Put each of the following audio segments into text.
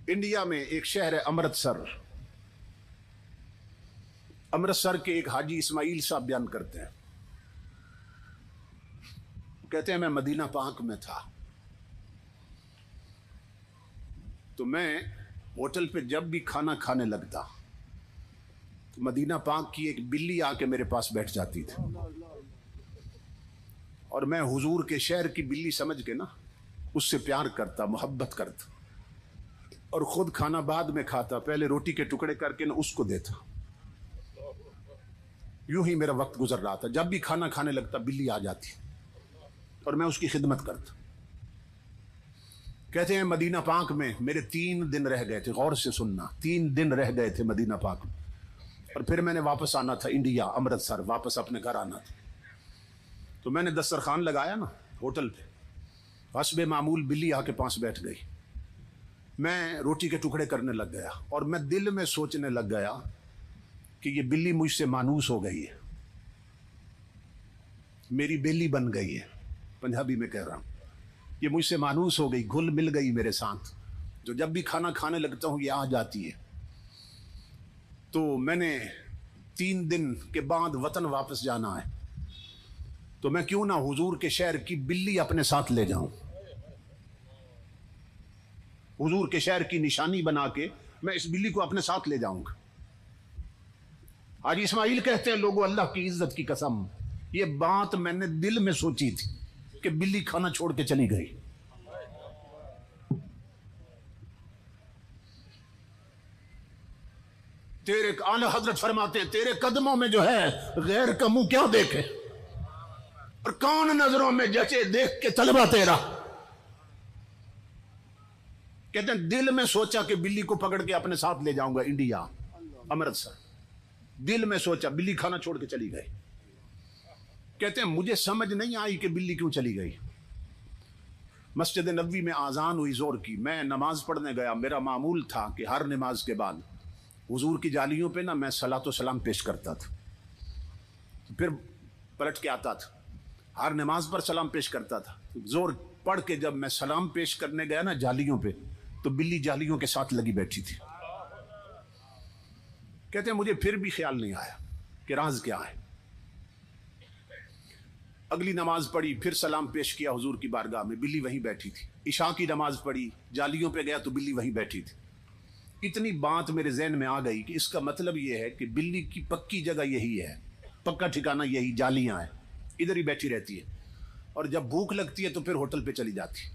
India में एक शहर है अमृतसर। अमृतसर के एक हाजी इस्माइल साहब बयान करते हैं, कहते हैं मैं मदीना पाक में था तो मैं होटल पे जब भी खाना खाने लगता तो मदीना पाक की एक बिल्ली आके मेरे पास बैठ जाती थी और मैं हुजूर के शहर की बिल्ली समझ के ना उससे प्यार करता, मोहब्बत करता और खुद खाना बाद में खाता, पहले रोटी के टुकड़े करके ना उसको देता। यूं ही मेरा वक्त गुजर रहा था। जब भी खाना खाने लगता बिल्ली आ जाती और मैं उसकी खिदमत करता। कहते हैं मदीना पाक में मेरे 3 दिन रह गए थे। गौर से सुनना, 3 दिन रह गए थे मदीना पाक में और फिर मैंने वापस आना था इंडिया, अमृतसर वापस अपने घर आना था। तो मैंने दस्तरखान लगाया ना होटल पे, हस्बे मामूल बिल्ली आके पास बैठ गई। मैं रोटी के टुकड़े करने लग गया और मैं दिल में सोचने लग गया कि ये बिल्ली मुझसे मानूस हो गई है, मेरी बेली बन गई है, पंजाबी में कह रहा हूं, ये मुझसे मानूस हो गई, घुल मिल गई मेरे साथ। जो जब भी खाना खाने लगता हूं ये आ जाती है। तो मैंने 3 दिन के बाद वतन वापस जाना है तो मैं क्यों ना हुजूर के शहर की बिल्ली अपने साथ ले जाऊं। हुजूर के शहर की निशानी बना के मैं इस बिल्ली को अपने साथ ले जाऊंगा। आज इस्माइल कहते हैं लोगों अल्लाह की इज्जत की कसम, ये बात मैंने दिल में सोची थी कि बिल्ली खाना छोड़ के चली गई। तेरे आला हजरत फरमाते हैं तेरे कदमों में जो है गैर का मुंह क्या देखे और कौन नजरों में जचे देख के तलबा तेरा। कहते हैं दिल में सोचा कि बिल्ली को पकड़ के अपने साथ ले जाऊंगा इंडिया, अमृतसर। दिल में सोचा, बिल्ली खाना छोड़ के चली गई। कहते हैं मुझे समझ नहीं आई कि बिल्ली क्यों चली गई। मस्जिद नबवी में आजान हुई जोर की, मैं नमाज पढ़ने गया। मेरा मामूल था कि हर नमाज के बाद हुजूर की जालियों पे ना मैं सलातो सलाम पेश करता था, फिर पलट के आता था, हर नमाज पर सलाम पेश करता था। जोर पढ़ के जब मैं सलाम पेश करने गया ना जालियों पे, तो बिल्ली जालियों के साथ लगी बैठी थी। कहते हैं मुझे फिर भी ख्याल नहीं आया कि राज क्या है। अगली नमाज पढ़ी, फिर सलाम पेश किया हुजूर की बारगाह में, बिल्ली वहीं बैठी थी। इशा की नमाज पढ़ी, जालियों पे गया तो बिल्ली वहीं बैठी थी। इतनी बात मेरे जहन में आ गई कि इसका मतलब यह है कि बिल्ली की पक्की जगह यही है, पक्का ठिकाना यही जालियां हैं, इधर ही बैठी रहती है और जब भूख लगती है तो फिर होटल पे चली जाती।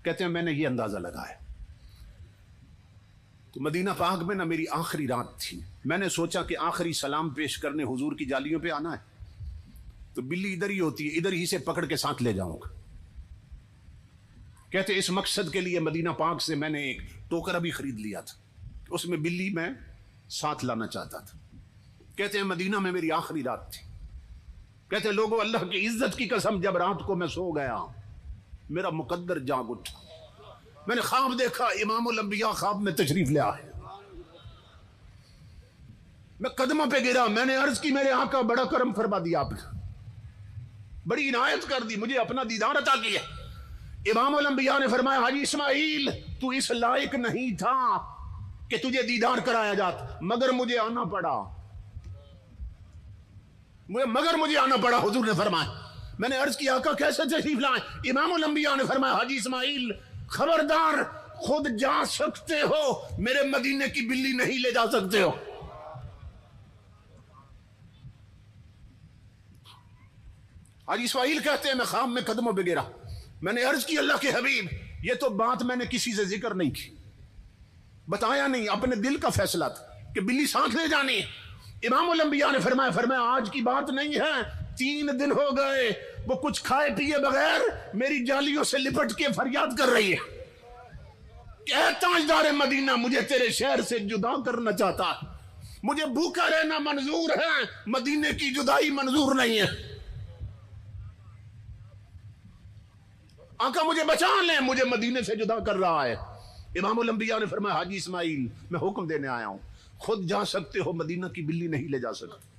कहते हैं मैंने ये अंदाजा लगाया। तो मदीना पाक में ना मेरी आखिरी रात थी। मैंने सोचा कि आखिरी सलाम पेश करने हुजूर की जालियों पे आना है तो बिल्ली इधर ही होती है, इधर ही से पकड़ के साथ ले जाऊंगा। कहते इस मकसद के लिए मदीना पाक से मैंने एक टोकरा भी खरीद लिया था, उसमें बिल्ली मैं साथ लाना चाहता था। कहते हैं मदीना में मेरी आखिरी रात थी। कहते हैं लोगों अल्लाह की इज्जत की कसम, जब रात को मैं सो गया मेरा मुकद्दर जाग उठा। मैंने ख्वाब देखा, इमामुल अंबिया ख्वाब में तशरीफ ले आए। मैं कदमों पे गिरा, मैंने अर्ज की मेरे आका बड़ा करम फरमा दिया आपने, बड़ी इनायत कर दी, मुझे अपना दीदार अता किया। इमामुल अंबिया ने फरमाया हाजी इस्माइल तू इस लायक नहीं था कि तुझे दीदार कराया जाता, मगर मुझे आना पड़ा, मुझे आना पड़ा। हुजूर ने फरमाया, मैंने अर्ज किया आका कैसे तशरीफ लाए। इमामुल अंबिया ने फरमाया हाजी इस्माइल खबरदार, खुद जा सकते हो, मेरे मदीने की बिल्ली नहीं ले जा सकते हो। हाजी इस्माइल कहते हैं मैं ख्वाब में कदमों पे गिरा। मैंने अर्ज की अल्लाह के हबीब, ये तो बात मैंने किसी से जिक्र नहीं की, बताया नहीं, अपने दिल का फैसला था कि बिल्ली साथ ले जानी है। इमामुल अंबिया ने फरमाया आज की बात नहीं है, 3 दिन हो गए वो कुछ खाए पिए बगैर मेरी जालियों से लिपट के फरियाद कर रही है। क्या ताजदार मदीना मुझे तेरे शहर से जुदा करना चाहता है, मुझे भूखा रहना मंजूर है, मदीने की जुदाई मंजूर नहीं है। आका मुझे बचा ले, मुझे मदीने से जुदा कर रहा है। इमामुल अंबिया ने फरमाया हाजी इस्माइल मैं हुक्म देने आया हूं, खुद जा सकते हो, मदीना की बिल्ली नहीं ले जा सकते।